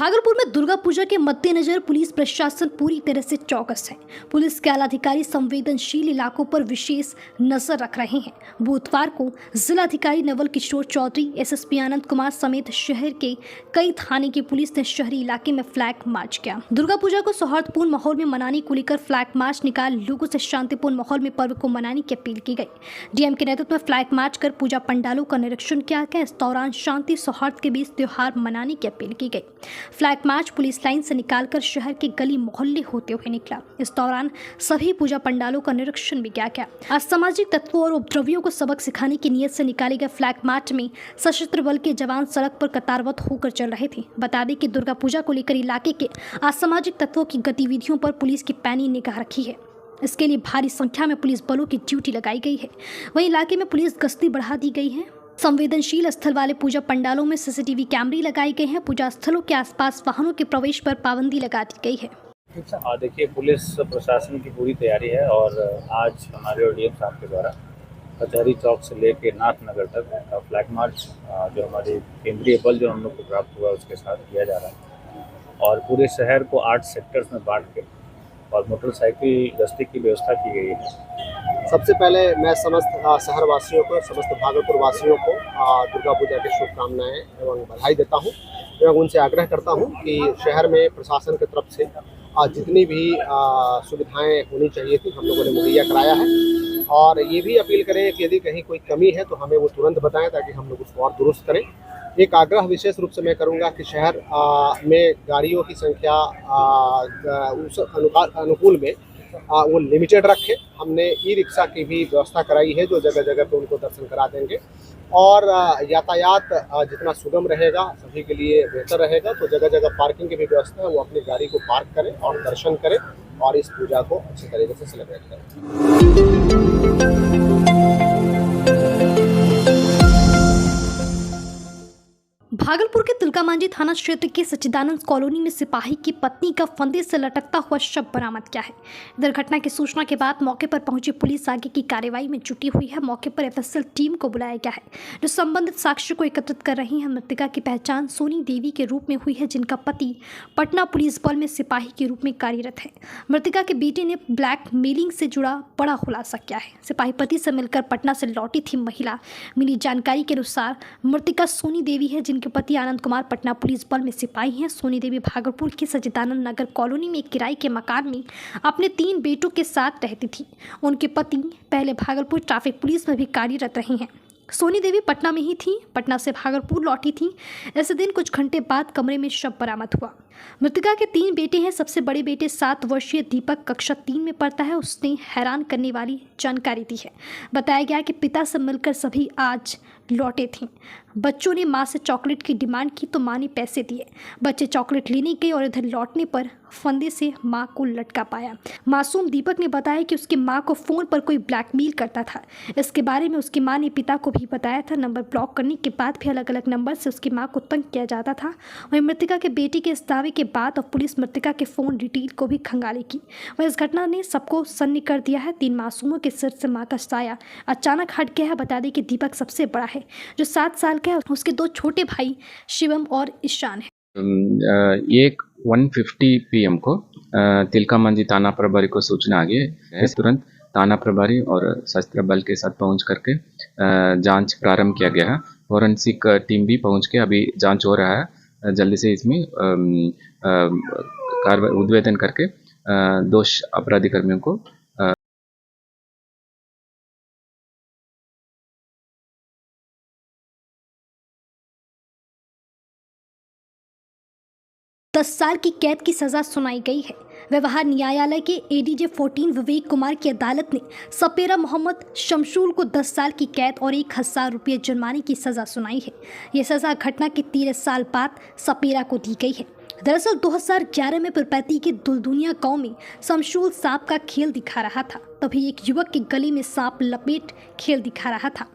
भागलपुर में दुर्गा पूजा के मद्देनजर पुलिस प्रशासन पूरी तरह से चौकस है। पुलिस के आलाधिकारी संवेदनशील इलाकों पर विशेष नजर रख रहे हैं। बुधवार को जिलाधिकारी नवल किशोर चौधरी, एसएसपी आनंद कुमार समेत शहर के कई थाने की पुलिस ने शहरी इलाके में फ्लैग मार्च किया। दुर्गा पूजा को सौहार्दपूर्ण माहौल में मनाने को लेकर फ्लैग मार्च निकाल लोगों से शांतिपूर्ण माहौल में पर्व को मनाने की अपील की गई। डीएम के नेतृत्व में फ्लैग मार्च कर पूजा पंडालों का निरीक्षण किया गया। इस दौरान शांति सौहार्द के बीच त्योहार मनाने की अपील की गई। फ्लैग मार्च पुलिस लाइन से निकालकर शहर के गली मोहल्ले होते हुए निकला। इस दौरान सभी पूजा पंडालों का निरीक्षण भी किया गया। असामाजिक तत्वों और उपद्रवियों को सबक सिखाने की नीयत से निकाले गए फ्लैग मार्च में सशस्त्र बल के जवान सड़क पर कतारबद्ध होकर चल रहे थे। बता दें कि दुर्गा पूजा को लेकर इलाके के असामाजिक तत्वों की गतिविधियों पर पुलिस की पैनी निगाह रखी है। इसके लिए भारी संख्या में पुलिस बलों की ड्यूटी लगाई गई है। वहीं इलाके में पुलिस गश्ती बढ़ा दी गई है। संवेदनशील स्थल वाले पूजा पंडालों में सीसीटीवी कैमरे लगाए गए हैं। पूजा स्थलों के आसपास वाहनों के प्रवेश पर पाबंदी लगा दी गई है। देखिए, पुलिस प्रशासन की पूरी तैयारी है और आज हमारे डीएम साहब के द्वारा कचहरी चौक से लेके नाथनगर तक फ्लैग मार्च जो हमारे केंद्रीय बल जो हम लोग को प्राप्त हुआ उसके साथ किया जा रहा है और पूरे शहर को 8 सेक्टर्स में बांट के और मोटरसाइकिल गश्ती की व्यवस्था की गई है। सबसे पहले मैं समस्त शहर वासियों को, समस्त भागलपुर वासियों को दुर्गा पूजा की शुभकामनाएं एवं बधाई देता हूं एवं उनसे आग्रह करता हूं कि शहर में प्रशासन की तरफ से जितनी भी सुविधाएं होनी चाहिए थी हम लोगों ने मुहैया कराया है और ये भी अपील करें कि यदि कहीं कोई कमी है तो हमें वो तुरंत बताएं ताकि हम लोग उसको और दुरुस्त करें। एक आग्रह विशेष रूप से मैं करूंगा कि शहर में गाड़ियों की संख्या उस अनुकूल में वो लिमिटेड रखें। हमने ई रिक्शा की भी व्यवस्था कराई है जो जगह जगह पे उनको दर्शन करा देंगे और यातायात जितना सुगम रहेगा सभी के लिए बेहतर रहेगा। तो जगह जगह पार्किंग की भी व्यवस्था है, वो अपनी गाड़ी को पार्क करें और दर्शन करें और इस पूजा को अच्छी तरीके से सेलिब्रेट करें। भागलपुर के तिलकामांझी थाना क्षेत्र के सच्चिदानंद कॉलोनी में सिपाही की पत्नी का फंदे से लटकता हुआ शव बरामद किया है। इधर घटना की सूचना के बाद मौके पर पहुंची पुलिस आगे की कार्रवाई में जुटी हुई है। मौके पर एफएसएल टीम को बुलाया गया है जो संबंधित साक्ष्य को एकत्रित कर रही है। मृतका की पहचान सोनी देवी के रूप में हुई है जिनका पति पटना पुलिस बल में सिपाही के रूप में कार्यरत है। मृतका के बेटे ने ब्लैक मेलिंग से जुड़ा बड़ा खुलासा किया है। सिपाही पति से मिलकर पटना से लौटी थी महिला। मिली जानकारी के अनुसार मृतका सोनी देवी है जिनके पति आनंद कुमार पटना पुलिस बल में सिपाही हैं। सोनी देवी भागलपुर के सच्चिदानंद नगर कॉलोनी में एक किराए के मकान में अपने 3 बेटों के साथ रहती थी। उनके पति पहले भागलपुर ट्रैफिक पुलिस में भी कार्यरत रहे हैं। सोनी देवी पटना में ही थी। पटना से भागलपुर लौटी थी। ऐसे दिन कुछ घंटे बाद कमरे में शव बरामद हुआ। मृतका के 3 बेटे हैं। सबसे बड़े बेटे 7 वर्षीय दीपक कक्षा 3 में पढ़ता है। उसने हैरान करने वाली जानकारी दी है। बताया गया कि पिता से मिलकर सभी आज लौटे थे। बच्चों ने मां से चॉकलेट की डिमांड की तो मां ने पैसे दिए। बच्चे चॉकलेट लेने गए और इधर लौटने पर फंदे से मां को लटका पाया। मासूम दीपक ने बताया कि उसकी मां को फोन पर कोई ब्लैकमेल करता था। इसके बारे में उसकी मां ने पिता को भी बताया था। नंबर ब्लॉक करने के बाद भी अलग अलग नंबर से उसकी मां को तंग किया जाता था। वहीं मृतका के बेटे के इस दावे के बाद अब पुलिस मृतका के फोन डिटेल को भी खंगाली की। वह इस घटना ने सबको सन्न कर दिया है। 3 मासूमों के सिर से मां का साया अचानक हट गया है। बता दें कि दीपक सबसे बड़ा है जो 7 साल का है। उसके 2 छोटे भाई शिवम और ईशान है। ये 1:50 PM को तिलकामांझी थाना प्रभारी को सूचना आ गई है। तुरंत थाना प्रभारी और सशस्त्र बल के साथ पहुंच करके जांच प्रारंभ किया गया है। फॉरेंसिक टीम भी पहुंच के अभी जांच हो रहा है। जल्दी से इसमें कार्रवाई उद्भेदन करके दोष अपराधी कर्मियों को 10 साल की कैद की सजा सुनाई गई है। व्यवहार न्यायालय के एडीजे 14 विवेक कुमार की अदालत ने सपेरा मोहम्मद शमशूल को 10 साल की कैद और 1000 रुपये जुर्माने की सजा सुनाई है। ये सजा घटना के 13 साल बाद सपेरा को दी गई है। दरअसल 2011 में पिरपैती के दुलदुनिया गांव में शमशूल सांप का खेल दिखा रहा था। तभी एक युवक के गले में सांप लपेट खेल दिखा रहा था।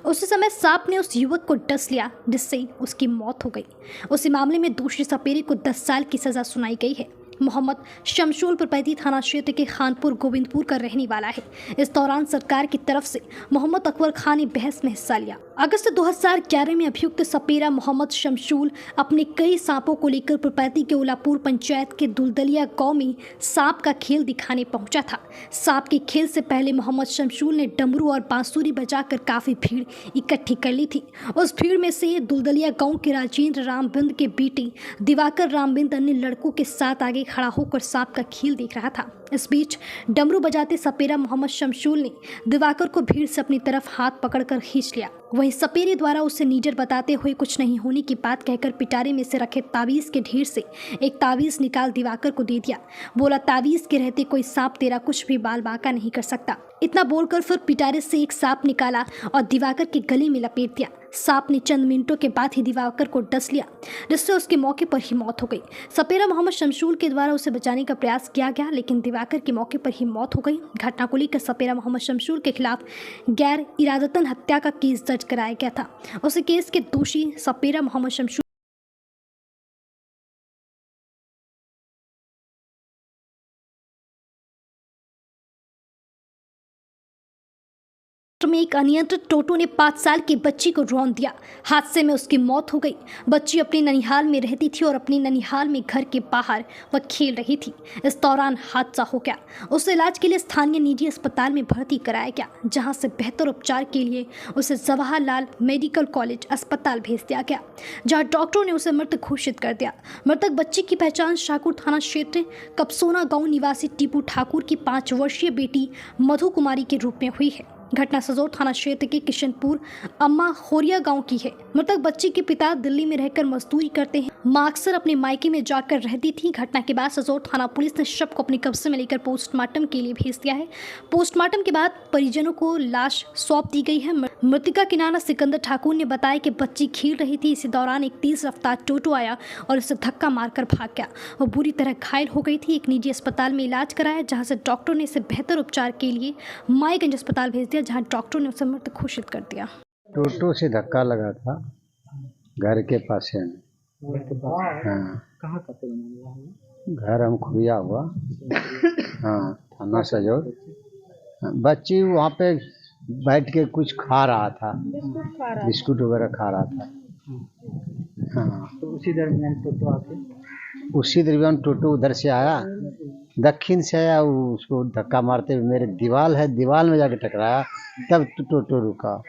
उसी समय सांप ने उस युवक को डस लिया जिससे उसकी मौत हो गई। उसी मामले में दोषी सपेरे को 10 साल की सजा सुनाई गई है। मोहम्मद शमशूल पिरपैती थाना क्षेत्र के खानपुर गोविंदपुर का रहने वाला है। इस दौरान सरकार की तरफ से मोहम्मद अकबर खान ने बहस में हिस्सा लिया। अगस्त 2011 में अभियुक्त सपेरा मोहम्मद शमशूल अपने कई सांपों को लेकर पीरपैंती के उलापुर पंचायत के दुलदलिया गांव में सांप का खेल दिखाने पहुंचा था। सांप के खेल से पहले मोहम्मद शमशूल ने डमरू और बांसुरी बजाकर काफी भीड़ इकट्ठी कर ली थी। उस भीड़ में से दुलदलिया गांव के राजेंद्र रामबिंद के बेटे दिवाकर रामबिंद अन्य लड़कों के साथ आगे खड़ा होकर सांप का खेल देख रहा था। इस बीच डमरू बजाते सपेरा मोहम्मद शमशूल ने दिवाकर को भीड़ से अपनी तरफ हाथ पकड़कर खींच लिया। वहीं सपेरे द्वारा उसे नीडर बताते हुए कुछ नहीं होने की बात कहकर पिटारे में से रखे तावीज के ढेर से एक तावीज निकाल दिवाकर को दे दिया। बोला, तावीज के रहते कोई सांप तेरा कुछ भी बाल बांका नहीं कर सकता। इतना बोलकर फिर पिटारे से एक सांप निकाला और दिवाकर के गले में लपेट दिया। सांप ने चंद मिनटों के बाद ही दिवाकर को डस लिया, जिससे उसके मौके पर ही मौत हो गई। सपेरा मोहम्मद शमशूल के द्वारा उसे बचाने का प्रयास किया गया, लेकिन दिवाकर की मौके पर ही मौत हो गई। घटना को लेकर सपेरा मोहम्मद शमशूल के खिलाफ गैर इरादतन हत्या का केस दर्ज कराया गया था। उस केस के दोषी सपेरा मोहम्मद शमशूल में एक अनियंत्रित टोटो ने 5 साल की बच्ची को रौंद दिया। हादसे में उसकी मौत हो गई। बच्ची अपनी ननिहाल में रहती थी और अपनी ननिहाल में घर के बाहर वह खेल रही थी। इस दौरान हादसा हो गया। उसे इलाज के लिए स्थानीय निजी अस्पताल में भर्ती कराया गया, जहां से बेहतर उपचार के लिए उसे जवाहरलाल मेडिकल कॉलेज अस्पताल भेज दिया गया, जहां डॉक्टरों ने उसे मृत घोषित कर दिया। मृतक बच्ची की पहचान शाहपुर थाना क्षेत्र कपसोना गाँव निवासी टीपू ठाकुर की 5 वर्षीय बेटी मधु कुमारी के रूप में हुई है। घटना सजौर थाना क्षेत्र के किशनपुर अम्मा खोरिया गांव की है। मृतक बच्ची के पिता दिल्ली में रहकर मजदूरी करते हैं। मां अक्सर अपने मायके में जाकर रहती थी। घटना के बाद सजौर थाना पुलिस ने शव को अपने कब्जे में लेकर पोस्टमार्टम के लिए भेज दिया है। पोस्टमार्टम के बाद परिजनों को लाश सौंप दी गई है। मृतका के नाना सिकंदर ठाकुर ने बताया कि बच्ची खेल रही थी। इसी दौरान एक तेज रफ्तार टोटो आया और उसे धक्का मारकर भाग गया। वो बुरी तरह घायल हो गई थी। एक निजी अस्पताल में इलाज कराया, जहाँ से डॉक्टरों ने इसे बेहतर उपचार के लिए माईगंज अस्पताल भेज दिया, जहां डॉक्टरों ने उसे मृत घोषित कर दिया। टोटो से धक्का लगा था घर के पास में। हाँ, कहाँ का घर हम खुबिया हुआ। हाँ, थाना सजौर। बच्ची वहाँ पे बैठ के कुछ खा रहा था, बिस्कुट वगैरह खा रहा था। हाँ, तो उसी दरमियान टोटो आके उसी दरमियान टोटो उधर से आया, दक्षिण से आया। उसको धक्का मारते हुए मेरे दीवार है, दीवार में जाके टकराया, तब टोटो रुका।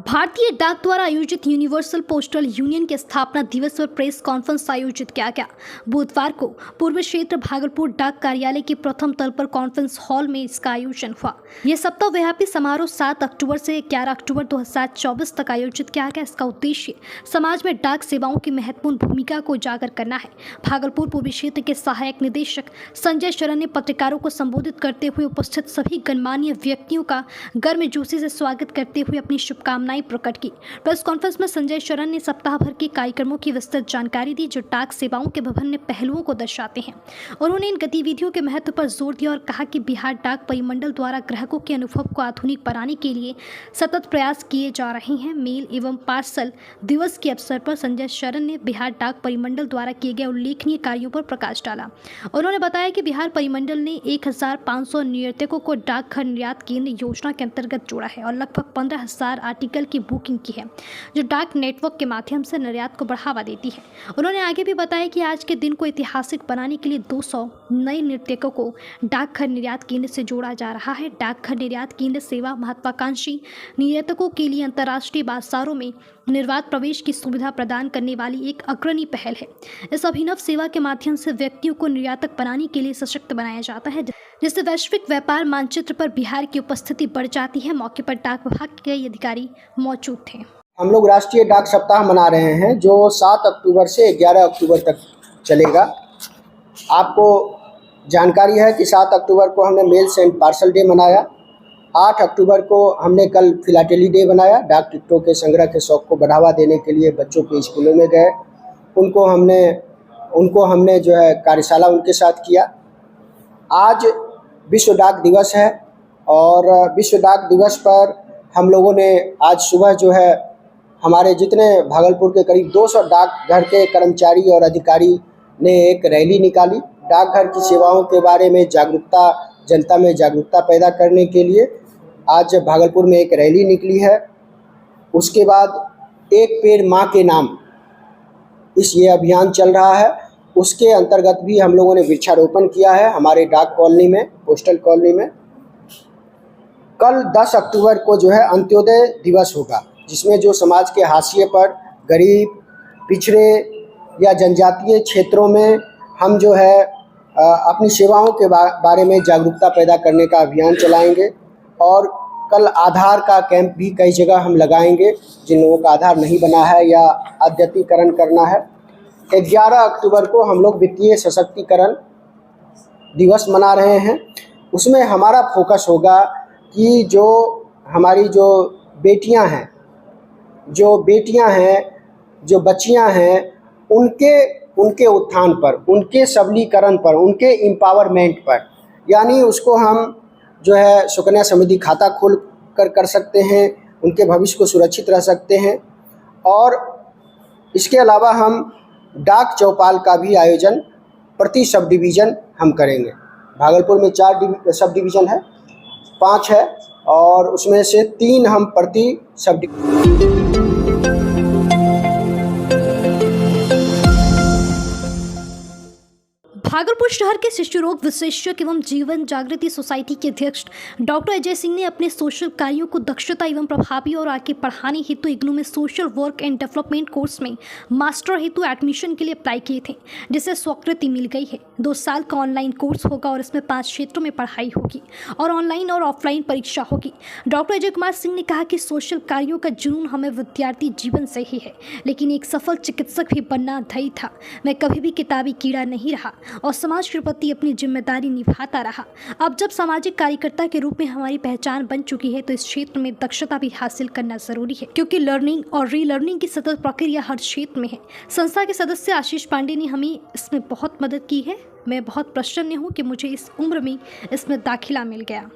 भारतीय डाक द्वारा आयोजित यूनिवर्सल पोस्टल यूनियन के स्थापना दिवस पर प्रेस कॉन्फ्रेंस आयोजित किया गया। बुधवार को पूर्व क्षेत्र भागलपुर डाक कार्यालय के प्रथम तल पर कॉन्फ्रेंस हॉल में इसका आयोजन हुआ। यह सप्ताहव्यापी समारोह 7 अक्टूबर से 11 अक्टूबर 2024 तक आयोजित किया गया। इसका उद्देश्य समाज में डाक सेवाओं की महत्वपूर्ण भूमिका को उजागर करना है। भागलपुर पूर्वी क्षेत्र के सहायक निदेशक संजय शरण ने पत्रकारों को संबोधित करते हुए उपस्थित सभी गणमान्य व्यक्तियों का गर्मजोशी से स्वागत करते हुए अपनी शुभकामनाएं प्रकट की। प्रेस कॉन्फ्रेंस में संजय शरण ने सप्ताह भर के कार्यक्रमों की विस्तृत जानकारी दी, जो डाक सेवाओं के विभिन्न पहलुओं को दर्शाते हैं। उन्होंने इन गतिविधियों के महत्व पर जोर दिया और कहा कि बिहार डाक परिमंडल द्वारा ग्राहकों के अनुभव को आधुनिक बनाने के लिए सतत प्रयास किए जा रहे हैं। मेल एवं पार्सल दिवस के अवसर पर संजय शरण ने बिहार डाक परिमंडल द्वारा किए गए उल्लेखनीय कार्यों पर प्रकाश डाला। उन्होंने बताया कि बिहार परिमंडल ने 1500 निर्यातकों को डाकघर निर्यात केंद्र योजना के अंतर्गत जोड़ा है और लगभग 15,000 आर्टिकल की बुकिंग की है, जो डाक नेटवर्क के माध्यम से निर्यात को बढ़ावा देती है। उन्होंने आगे भी बताया कि आज के दिन को ऐतिहासिक बनाने के लिए 200 नए निर्यातकों को डाकघर निर्यात केंद्र से जोड़ा जा रहा है। डाकघर निर्यात केंद्र सेवा महत्वाकांक्षी निर्यातकों के लिए अंतर्राष्ट्रीय बाजारों में निर्बाध प्रवेश की सुविधा प्रदान करने वाली एक अग्रणी पहल है। इस अभिनव सेवा के माध्यम से व्यक्तियों को निर्यातक बनाने के लिए सशक्त बनाया जाता है, जिससे वैश्विक व्यापार मानचित्र पर बिहार की उपस्थिति बढ़ जाती है। मौके पर डाक विभाग के कई अधिकारी मौजूद थे। हम लोग राष्ट्रीय डाक सप्ताह मना रहे हैं, जो 7 अक्टूबर से 11 अक्टूबर तक चलेगा। आपको जानकारी है कि 7 अक्टूबर को हमने मेल्स एंड पार्सल डे मनाया। 8 अक्टूबर को हमने कल फिलाटेली डे बनाया। डाक टिकटों के संग्रह के शौक को बढ़ावा देने के लिए बच्चों के स्कूलों में गए, उनको हमने जो है कार्यशाला उनके साथ किया। आज विश्व डाक दिवस है और विश्व डाक दिवस पर हम लोगों ने आज सुबह जो है हमारे जितने भागलपुर के करीब 200 डाकघर के कर्मचारी और अधिकारी ने एक रैली निकाली। डाकघर की सेवाओं के बारे में जागरूकता, जनता में जागरूकता पैदा करने के लिए आज भागलपुर में एक रैली निकली है। उसके बाद एक पेड़ माँ के नाम ये अभियान चल रहा है। उसके अंतर्गत भी हम लोगों ने वृक्षारोपण किया है हमारे डाक कॉलोनी में, पोस्टल कॉलोनी में। कल 10 अक्टूबर को जो है अंत्योदय दिवस होगा, जिसमें जो समाज के हाशिए पर गरीब, पिछड़े या जनजातीय क्षेत्रों में हम जो है अपनी सेवाओं के बारे में जागरूकता पैदा करने का अभियान चलाएंगे। और कल आधार का कैंप भी कई जगह हम लगाएंगे, जिन लोगों का आधार नहीं बना है या अद्यतीकरण करना है। 11 अक्टूबर को हम लोग वित्तीय सशक्तिकरण दिवस मना रहे हैं। उसमें हमारा फोकस होगा कि जो हमारी जो बेटियां हैं, जो बच्चियां हैं, उनके उत्थान पर, उनके सबलीकरण पर, उनके एम्पावरमेंट पर, यानी उसको हम जो है सुकन्या समृद्धि खाता खोल कर सकते हैं, उनके भविष्य को सुरक्षित रह सकते हैं। और इसके अलावा हम डाक चौपाल का भी आयोजन प्रति सब डिवीज़न हम करेंगे। भागलपुर में 4 सब डिवीज़न है, 5 है, और उसमें से 3 हम प्रति सब भागलपुर शहर के शिशु रोग विशेषज्ञ एवं जीवन जागृति सोसाइटी के अध्यक्ष डॉक्टर अजय सिंह ने अपने सोशल कार्यों को दक्षता एवं प्रभावी और आगे बढ़ाने हेतु इग्नू में social work and development course में मास्टर हेतु एडमिशन के लिए अप्लाई किए थे, जिसे स्वीकृति मिल गई है। 2 साल का ऑनलाइन कोर्स होगा और इसमें 5 क्षेत्रों में पढ़ाई होगी और ऑनलाइन और ऑफलाइन परीक्षा होगी। डॉक्टर अजय कुमार सिंह ने कहा कि सोशल कार्यों का जुनून हमें विद्यार्थी जीवन से ही है, लेकिन एक सफल चिकित्सक भी बनना ध्येय था। मैं कभी भी किताबी कीड़ा नहीं रहा और समाज के प्रति अपनी जिम्मेदारी निभाता रहा। अब जब सामाजिक कार्यकर्ता के रूप में हमारी पहचान बन चुकी है, तो इस क्षेत्र में दक्षता भी हासिल करना जरूरी है, क्योंकि लर्निंग और रीलर्निंग की सतत प्रक्रिया हर क्षेत्र में है। संस्था के सदस्य आशीष पांडे ने हमें इसमें बहुत मदद की है। मैं बहुत प्रसन्न हूँ कि मुझे इस उम्र में इसमें दाखिला मिल गया।